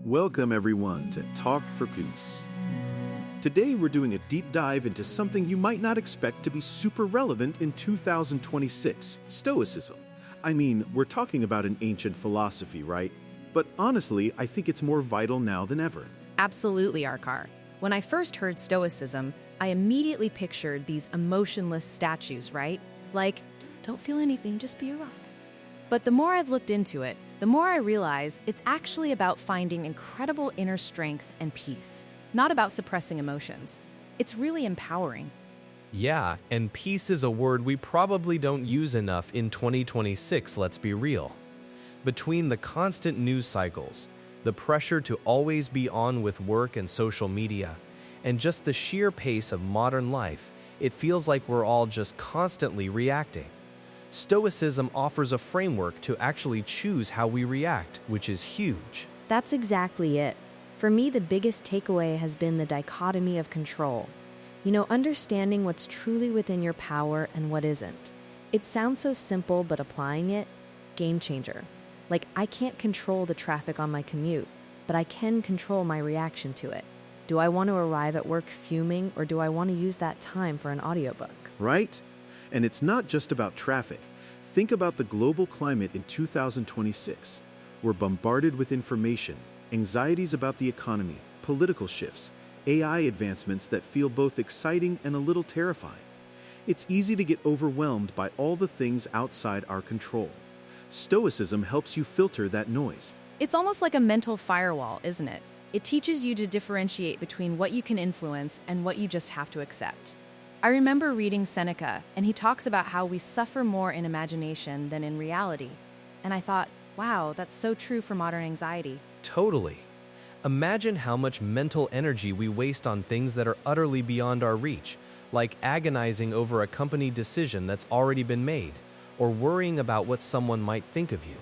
Welcome everyone to Talk for Peace. Today we're doing a deep dive into something you might not expect to be super relevant in 2026, Stoicism. I mean, we're talking about an ancient philosophy, right? But honestly, I think it's more vital now than ever. Absolutely, Arkar. When I first heard Stoicism, I immediately pictured these emotionless statues, right? Like, don't feel anything, just be a rock. But the more I've looked into it, the more I realize it's actually about finding incredible inner strength and peace, not about suppressing emotions. It's really empowering. Yeah, and peace is a word we probably don't use enough in 2026, let's be real. Between the constant news cycles, the pressure to always be on with work and social media, and just the sheer pace of modern life, it feels like we're all just constantly reacting. Stoicism offers a framework to actually choose how we react, which is huge. That's exactly it. For me, the biggest takeaway has been the dichotomy of control. Understanding what's truly within your power and what isn't. It sounds so simple, but applying it, game changer. Like, I can't control the traffic on my commute, but I can control my reaction to it. Do I want to arrive at work fuming, or do I want to use that time for an audiobook? Right? And it's not just about traffic. Think about the global climate in 2026. We're bombarded with information, anxieties about the economy, political shifts, AI advancements that feel both exciting and a little terrifying. It's easy to get overwhelmed by all the things outside our control. Stoicism helps you filter that noise. It's almost like a mental firewall, isn't it? It teaches you to differentiate between what you can influence and what you just have to accept. I remember reading Seneca, and he talks about how we suffer more in imagination than in reality. And I thought, wow, that's so true for modern anxiety. Totally. Imagine how much mental energy we waste on things that are utterly beyond our reach, like agonizing over a company decision that's already been made, or worrying about what someone might think of you.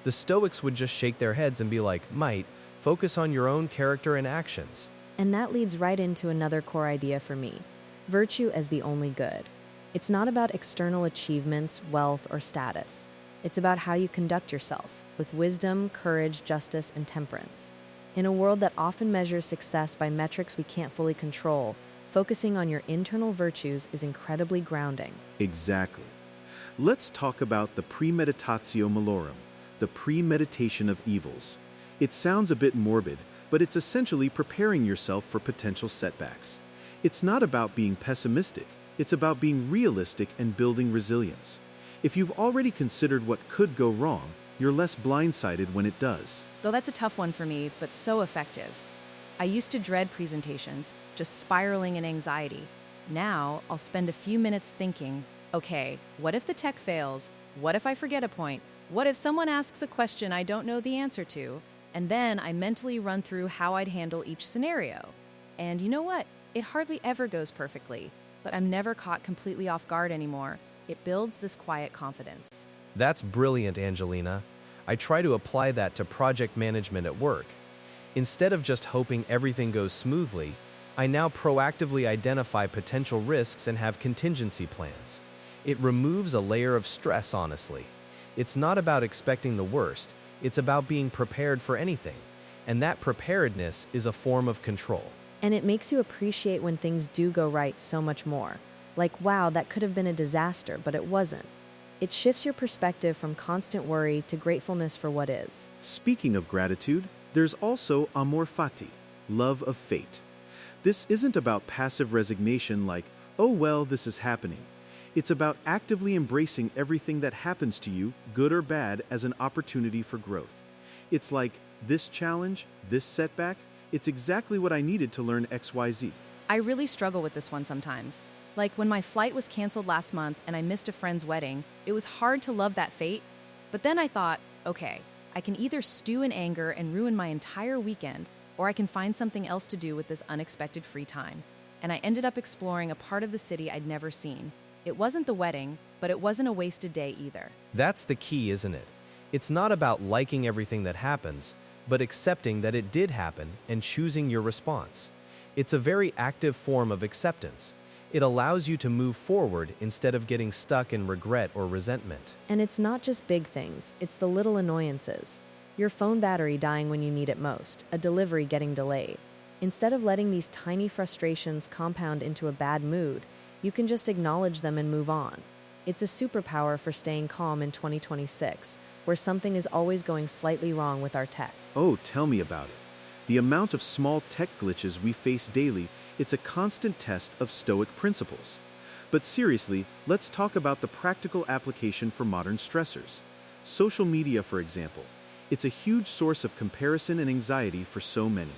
The Stoics would just shake their heads and be like, "Might, focus on your own character and actions." And that leads right into another core idea for me. Virtue as the only good. It's not about external achievements, wealth, or status. It's about how you conduct yourself, with wisdom, courage, justice, and temperance. In a world that often measures success by metrics we can't fully control, focusing on your internal virtues is incredibly grounding. Exactly. Let's talk about the premeditatio malorum, the premeditation of evils. It sounds a bit morbid, but it's essentially preparing yourself for potential setbacks. It's not about being pessimistic, it's about being realistic and building resilience. If you've already considered what could go wrong, you're less blindsided when it does. Though that's a tough one for me, but so effective. I used to dread presentations, just spiraling in anxiety. Now, I'll spend a few minutes thinking, okay, what if the tech fails? What if I forget a point? What if someone asks a question I don't know the answer to? And then I mentally run through how I'd handle each scenario. And you know what? It hardly ever goes perfectly, but I'm never caught completely off guard anymore. It builds this quiet confidence. That's brilliant, Angelina. I try to apply that to project management at work. Instead of just hoping everything goes smoothly, I now proactively identify potential risks and have contingency plans. It removes a layer of stress, honestly. It's not about expecting the worst, it's about being prepared for anything. And that preparedness is a form of control. And it makes you appreciate when things do go right so much more. Like, wow, that could have been a disaster, but it wasn't. It shifts your perspective from constant worry to gratefulness for what is. Speaking of gratitude, there's also amor fati, love of fate. This isn't about passive resignation like, oh well, this is happening. It's about actively embracing everything that happens to you, good or bad, as an opportunity for growth. It's like, this challenge, this setback, it's exactly what I needed to learn XYZ. I really struggle with this one sometimes. Like when my flight was canceled last month and I missed a friend's wedding, it was hard to love that fate. But then I thought, okay, I can either stew in anger and ruin my entire weekend, or I can find something else to do with this unexpected free time. And I ended up exploring a part of the city I'd never seen. It wasn't the wedding, but it wasn't a wasted day either. That's the key, isn't it? It's not about liking everything that happens, but accepting that it did happen and choosing your response. It's a very active form of acceptance. It allows you to move forward instead of getting stuck in regret or resentment. And it's not just big things, it's the little annoyances. Your phone battery dying when you need it most, a delivery getting delayed. Instead of letting these tiny frustrations compound into a bad mood, you can just acknowledge them and move on. It's a superpower for staying calm in 2026, where something is always going slightly wrong with our tech. Oh, tell me about it. The amount of small tech glitches we face daily, it's a constant test of Stoic principles. But seriously, let's talk about the practical application for modern stressors. Social media, for example. It's a huge source of comparison and anxiety for so many.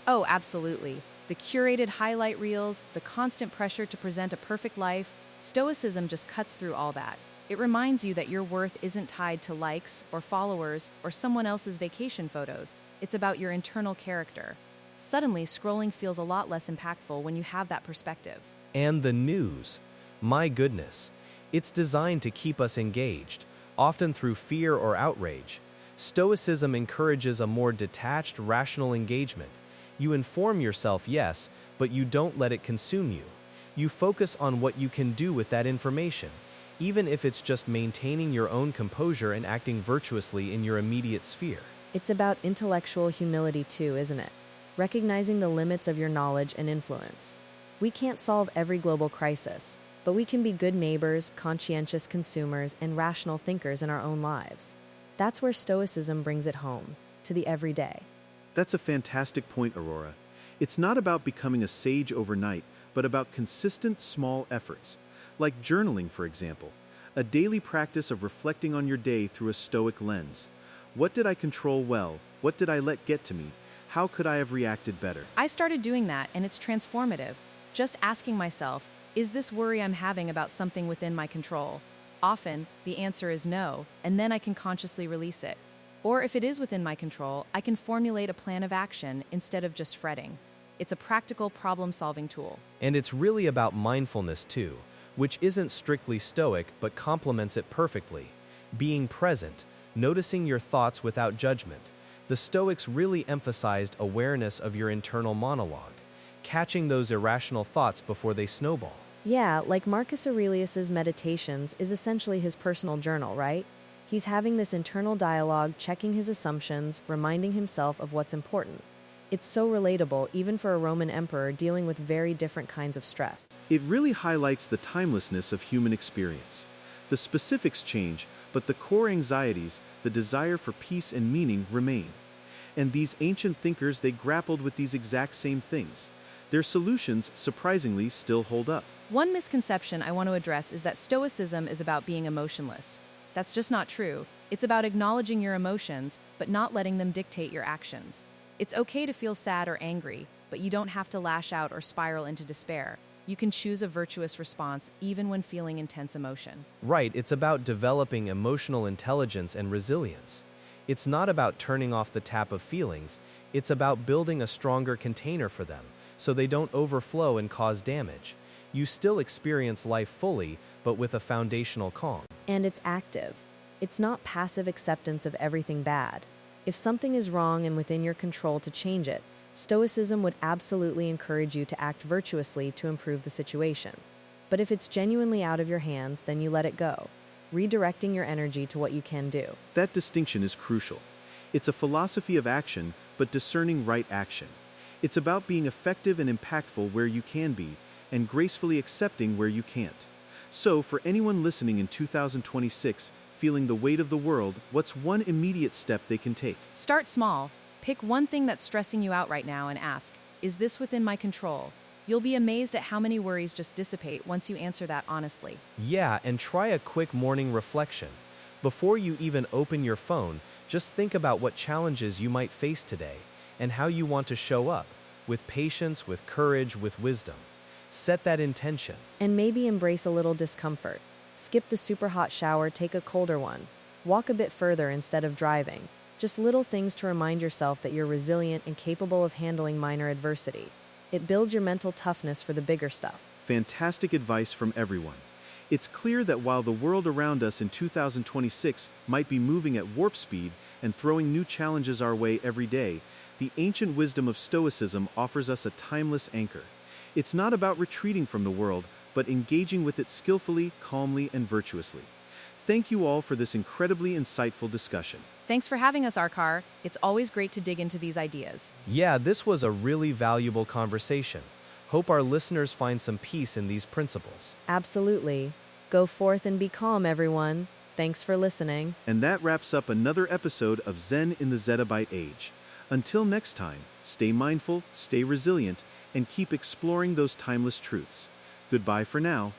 Oh, absolutely. The curated highlight reels, the constant pressure to present a perfect life, Stoicism just cuts through all that. It reminds you that your worth isn't tied to likes or followers or someone else's vacation photos. It's about your internal character. Suddenly, scrolling feels a lot less impactful when you have that perspective. And the news. My goodness. It's designed to keep us engaged, often through fear or outrage. Stoicism encourages a more detached, rational engagement. You inform yourself, yes, but you don't let it consume you. You focus on what you can do with that information, even if it's just maintaining your own composure and acting virtuously in your immediate sphere. It's about intellectual humility too, isn't it? Recognizing the limits of your knowledge and influence. We can't solve every global crisis, but we can be good neighbors, conscientious consumers, and rational thinkers in our own lives. That's where Stoicism brings it home, to the everyday. That's a fantastic point, Aurora. It's not about becoming a sage overnight, but about consistent small efforts. Like journaling, for example, a daily practice of reflecting on your day through a Stoic lens. What did I control well? What did I let get to me? How could I have reacted better? I started doing that, and it's transformative. Just asking myself, is this worry I'm having about something within my control? Often, the answer is no, and then I can consciously release it. Or if it is within my control, I can formulate a plan of action instead of just fretting. It's a practical problem-solving tool. And it's really about mindfulness too, which isn't strictly Stoic but complements it perfectly. Being present, noticing your thoughts without judgment. The Stoics really emphasized awareness of your internal monologue, catching those irrational thoughts before they snowball. Yeah, like Marcus Aurelius's Meditations is essentially his personal journal, right? He's having this internal dialogue, checking his assumptions, reminding himself of what's important. It's so relatable, even for a Roman emperor dealing with very different kinds of stress. It really highlights the timelessness of human experience. The specifics change, but the core anxieties, the desire for peace and meaning, remain. And these ancient thinkers, they grappled with these exact same things. Their solutions, surprisingly, still hold up. One misconception I want to address is that Stoicism is about being emotionless. That's just not true. It's about acknowledging your emotions, but not letting them dictate your actions. It's okay to feel sad or angry, but you don't have to lash out or spiral into despair. You can choose a virtuous response even when feeling intense emotion. Right, it's about developing emotional intelligence and resilience. It's not about turning off the tap of feelings, it's about building a stronger container for them, so they don't overflow and cause damage. You still experience life fully, but with a foundational calm. And it's active. It's not passive acceptance of everything bad. If something is wrong and within your control to change it, Stoicism would absolutely encourage you to act virtuously to improve the situation. But if it's genuinely out of your hands, then you let it go, redirecting your energy to what you can do. That distinction is crucial. It's a philosophy of action, but discerning right action. It's about being effective and impactful where you can be, and gracefully accepting where you can't. So, for anyone listening in 2026, feeling the weight of the world, what's one immediate step they can take? Start small. Pick one thing that's stressing you out right now and ask, is this within my control? You'll be amazed at how many worries just dissipate once you answer that honestly. Yeah, and try a quick morning reflection. Before you even open your phone, just think about what challenges you might face today and how you want to show up, with patience, with courage, with wisdom. Set that intention. And maybe embrace a little discomfort. Skip the super hot shower, take a colder one. Walk a bit further instead of driving. Just little things to remind yourself that you're resilient and capable of handling minor adversity. It builds your mental toughness for the bigger stuff. Fantastic advice from everyone. It's clear that while the world around us in 2026 might be moving at warp speed and throwing new challenges our way every day, the ancient wisdom of Stoicism offers us a timeless anchor. It's not about retreating from the world, but engaging with it skillfully, calmly, and virtuously. Thank you all for this incredibly insightful discussion. Thanks for having us, Arkar. It's always great to dig into these ideas. Yeah, this was a really valuable conversation. Hope our listeners find some peace in these principles. Absolutely. Go forth and be calm, everyone. Thanks for listening. And that wraps up another episode of Zen in the Zettabyte Age. Until next time, stay mindful, stay resilient, and keep exploring those timeless truths. Goodbye for now.